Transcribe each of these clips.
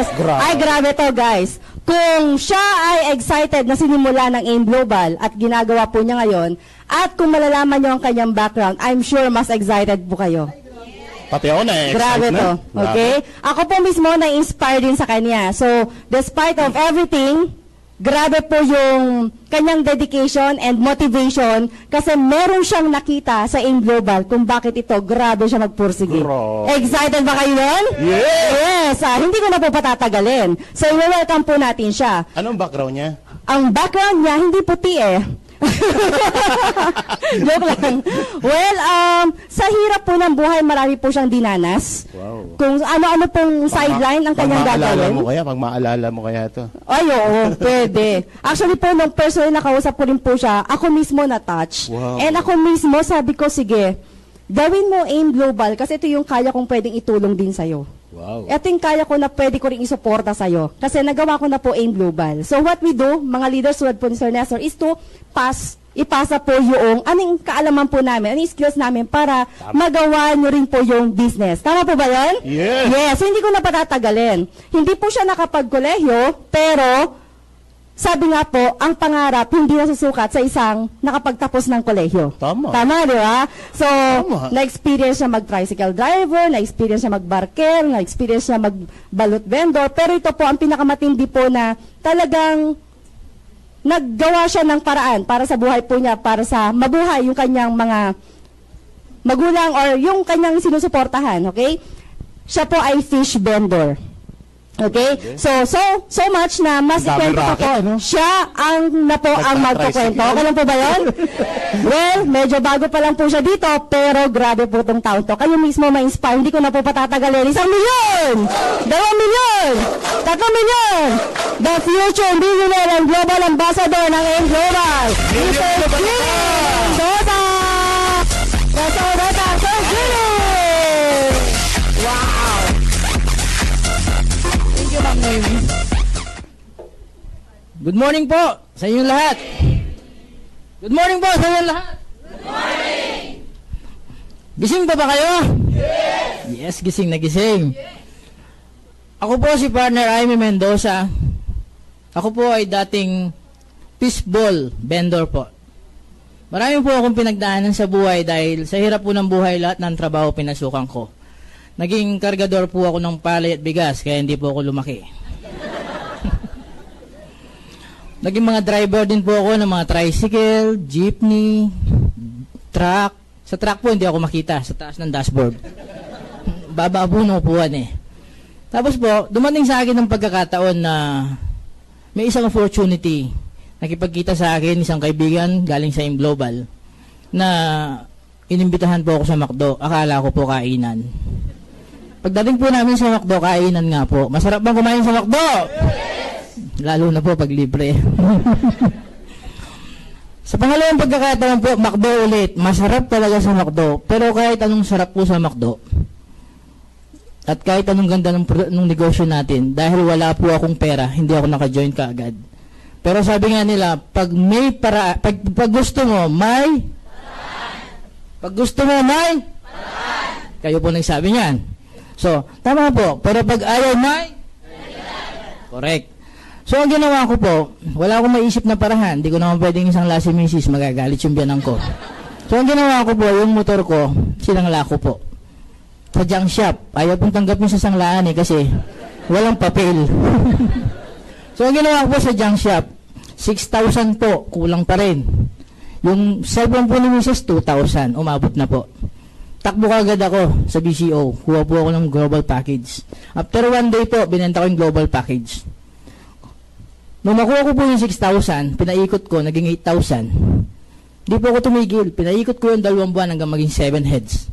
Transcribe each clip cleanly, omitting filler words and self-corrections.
Yes! Ay, grabe to, guys. Kung siya ay excited na sinimula ng AIM Global at ginagawa po niya ngayon, at kung malalaman niyo ang kanyang background, I'm sure mas excited po kayo. Pati ako na-excite Grabe na. to. Okay? Ako po mismo na-inspire din sa kanya. So, despite of everything, grabe po yung kanyang dedication and motivation kasi meron siyang nakita sa AIM Global kung bakit ito grabe siya magpursige. Excited ba kayo nun? Yes! Yes! Hindi ko na po patatagalin. So, welcome po natin siya. Anong background niya? Ang background niya, hindi puti eh. Joke lang. Well, sa hirap po ng buhay, marami po siyang dinanas. Wow. Kung ano-ano pong sideline ang kanyang gagawin. Pag maalala mo kaya ito. Ay, oo, pwede. Actually po, nung personally nakausap ko rin po siya, ako mismo na-touch. Wow. And ako mismo, sabi ko, sige, gawin mo AIM Global kasi ito yung kaya kong pwedeng itulong din sa'yo. Wow. Ito yung kaya ko na pwede ko rin isuporta sa'yo. Kasi nagawa ko na po AIM Global. So what we do, mga leaders tulad po ni Sir Nestor, is to ipasa po yung anong kaalaman po namin, anong skills namin para magawa nyo rin po yung business. Tama po ba yun? Yes. Yes, hindi ko na patatagalin. Hindi po siya nakapagkolehiyo, pero sabi nga po, ang pangarap hindi nasusukat sa isang nakapagtapos ng kolehiyo. Tama. Tama, di ba? So, Tama. na-experience siya mag-tricycle driver, na-experience siya mag-barker, na-experience siya mag-balot vendor, pero ito po ang pinakamatindi po na talagang naggawa siya ng paraan para sa buhay po niya, para sa mabuhay yung kanyang mga magulang or yung kanyang sinusuportahan, okay? Siya po ay fish vendor. Okay? So much na mas ikwento pa po. Siya ang magkukwento. Okay lang po ba yun? Well, medyo bago pa lang po siya dito, pero grabe po itong taon to. Kayo mismo ma-inspire. Hindi ko na po patatagalin. 1 milyon! 2 milyon! 3 milyon! The future millionaire and global ambassador ng AIM Global. Mr. Jimmy Dota! Mr. Dota, Sir Jimmy! Wow! Good morning po sa inyong lahat. Good morning po sa inyong lahat. Good morning. Gising pa ba kayo? Yes. Yes, gising na gising. Yes. Ako po si partner Jaime Mendoza. Ako po ay dating fishball vendor po. Marami po akong pinagdaanan sa buhay dahil sa hirap po ng buhay lahat ng trabaho pinasukan ko. Naging kargador po ako ng palay at bigas kaya hindi po ako lumaki. Naging mga driver din po ako ng mga tricycle, jeepney, truck. Sa truck po hindi ako makita sa taas ng dashboard. Baba po ng upuan eh. Tapos po, dumating sa akin ng pagkakataon na may isang opportunity. Nakipagkita sa akin isang kaibigan galing sa AIM Global na inimbitahan po ako sa McDo. Akala ko po kainan. Pagdating po namin sa McDo, kainan nga po. Masarap bang kumain sa McDo? Lalo na po pag libre. Sa pangalawang pagkakataon po, McDo ulit. Masarap talaga sa McDo. Pero kahit anong sarap po sa McDo, at kahit anong ganda ng negosyo natin, dahil wala po akong pera, hindi ako naka-join kaagad. Pero sabi nga nila, pag gusto mo, may paraan. Pag gusto mo, may paraan. Kayo po nagsabi niyan. So, tama po. Pero pag ayaw, may correct. So, ang ginawa ko po, wala akong maisip na parahan. Hindi ko naman pwedeng isang lasi misis, magagalit yung biyanan ko. So, ang ginawa ko po, yung motor ko, sinangla ko po. Sa junk shop. Ayaw pong tanggapin sa sanglaan eh, kasi walang papel. So, ang ginawa ko po sa junk shop, 6,000 po, kulang pa rin. Yung cellphone po ni Mrs. 2,000, umabot na po. Takbo kagad ako sa BCO, kuha po ako ng global package. After 1 day po, binenta ko yung global package. Nung makuha ko po yung 6,000, pinaikot ko, naging 8,000. Hindi po ako tumigil. Pinaikot ko yung 2 buwan hanggang maging 7 heads.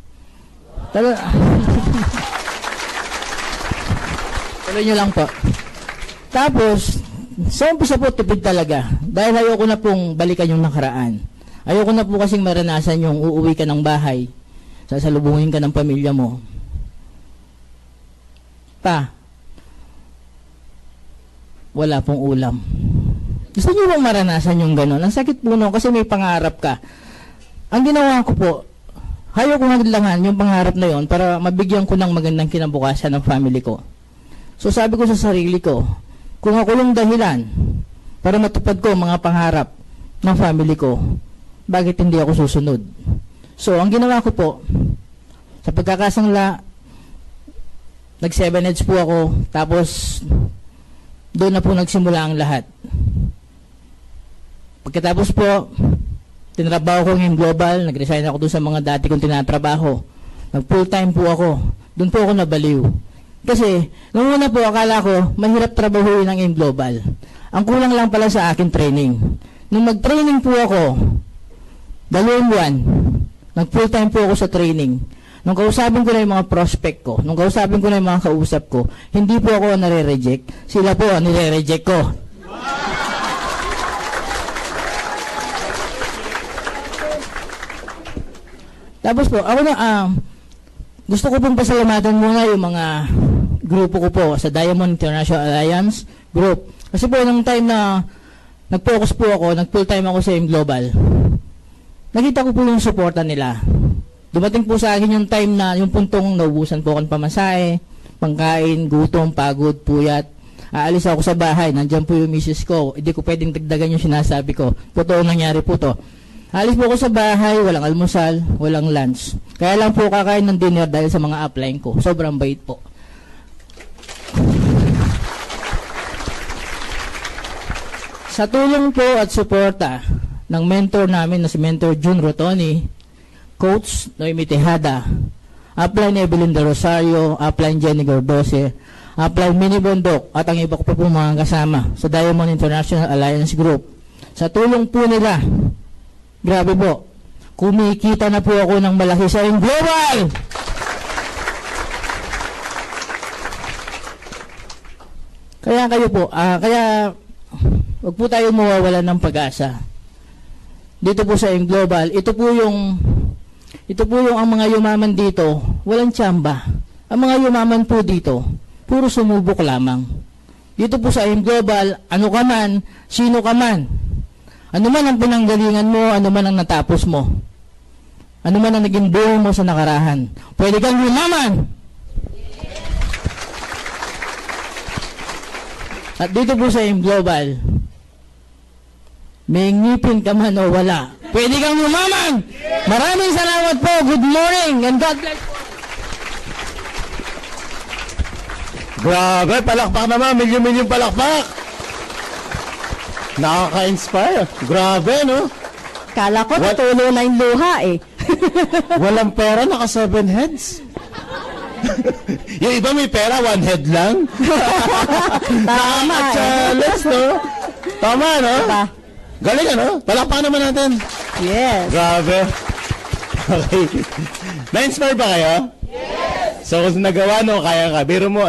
Tuloy nyo lang po. Tapos, sa umpisa po, tipid talaga. Dahil ayoko na pong balikan yung nakaraan. Ayoko na po kasing maranasan yung uuwi ka ng bahay, sasalubungin ka ng pamilya mo. Wala pong ulam. Gusto nyo bang maranasan yung gano'n? Ang sakit po no, kasi may pangarap ka. Ang ginawa ko po, ayaw ko hadlangan yung pangarap na yon para mabigyan ko ng magandang kinabukasan ng family ko. So sabi ko sa sarili ko, kung ako yung dahilan para matupad ko ang mga pangarap ng family ko, bakit hindi ako susunod? So ang ginawa ko po, sa pagkakasangla, nag 7 heads po ako, tapos doon na po nagsimula ang lahat. Pagkatapos po, tinrabaho ko ng Global, nag-resign ako doon sa mga dati kong tinatrabaho. Nag full time po ako. Doon po ako nabaliw. Kasi, nung una po, akala ko, mahirap trabahuin ang AIM Global. Ang kulang lang pala sa akin training. Nung mag-training po ako, 2 buwan, nag full time po ako sa training. Nung kausapin ko na yung mga prospect ko, nung kausapin ko na yung mga kausap ko, hindi po ako nare-reject. Sila po ang nire-reject ko. Tapos po, ako na, gusto ko pong pasalamatan muna yung mga grupo ko po sa Diamond International Alliance Group. Kasi po, nung time na nag-focus po ako, nag-full time ako sa AIM Global, nakita ko po yung suporta nila. Dumating po sa akin yung time na, yung puntong naubusan po ako ng pamasahe, pangkain, gutom, pagod, puyat. Aalis ako sa bahay, nandyan po yung misis ko, hindi ko pwedeng dagdagan yung sinasabi ko. Totoo nangyari po to. Aalis po ako sa bahay, walang almusal, walang lunch. Kaya lang po kakain ng dinner dahil sa mga upline ko. Sobrang bait po. Sa tulong po at suporta ng mentor namin na si Mentor June Rotoni, Coach Noemi Tejada, Upline Evelyn De Rosario, Upline Jenny Gordose, Upline Minnie Bondok, at ang iba ko pa po mga kasama sa Diamond International Alliance Group. Sa tulong po nila, grabe po, kumikita na po ako ng malaki sa AIM Global! Kaya kayo po, kaya wag po tayo mawawalan ng pag-asa. Dito po sa AIM Global, ito po yung ang mga yumaman dito, walang tsamba. Ang mga yumaman po dito, puro sumubok lamang. Dito po sa AIM Global, ano ka man, sino ka man, ano man ang pinanggalingan mo, ano man ang natapos mo, ano man ang naging buhay mo sa nakarahan, pwede kang yumaman. At dito po sa AIM Global, may ngipin ka man o wala, pwede kang yumaman. Maraming salamat po. Good morning and God bless po. Grabe, palakpak naman. Milyon-milyon palakpak. Nakaka-inspire. Grabe, no? Kala ko natulo na yung luha eh. Walang pera, naka 7 heads. Yung iba may pera, 1 head lang. Tama eh. Challenge, no? Tama, no? Diba? Galing, ano? Palakpak naman natin. Yes. Grabe. Okay. Na-inspire ba kayo? Yes! So, kung nagawa, no, kaya ka. Biro mo,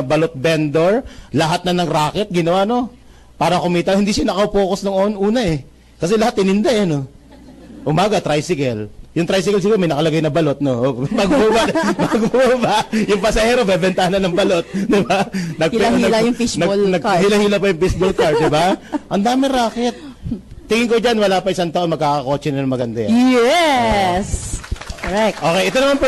balot vendor, lahat na ng racket, ginawa, no? Para kumita. Hindi siya naka-focus nung una, eh. Kasi lahat tininda, eh, no? Umaga, tricycle. Yung tricycle siguro may nakalagay na balot, no? Magbaba, yung pasahero, bebentahan na ng balot, di ba? Hila-hila yung fishbowl cart. Hila-hila pa yung fishbowl cart, di ba? Ang dami racket. Tingin ko dyan, wala pa isang taon, magkakakotse na maganda yan. Yes. Correct. Okay, ito naman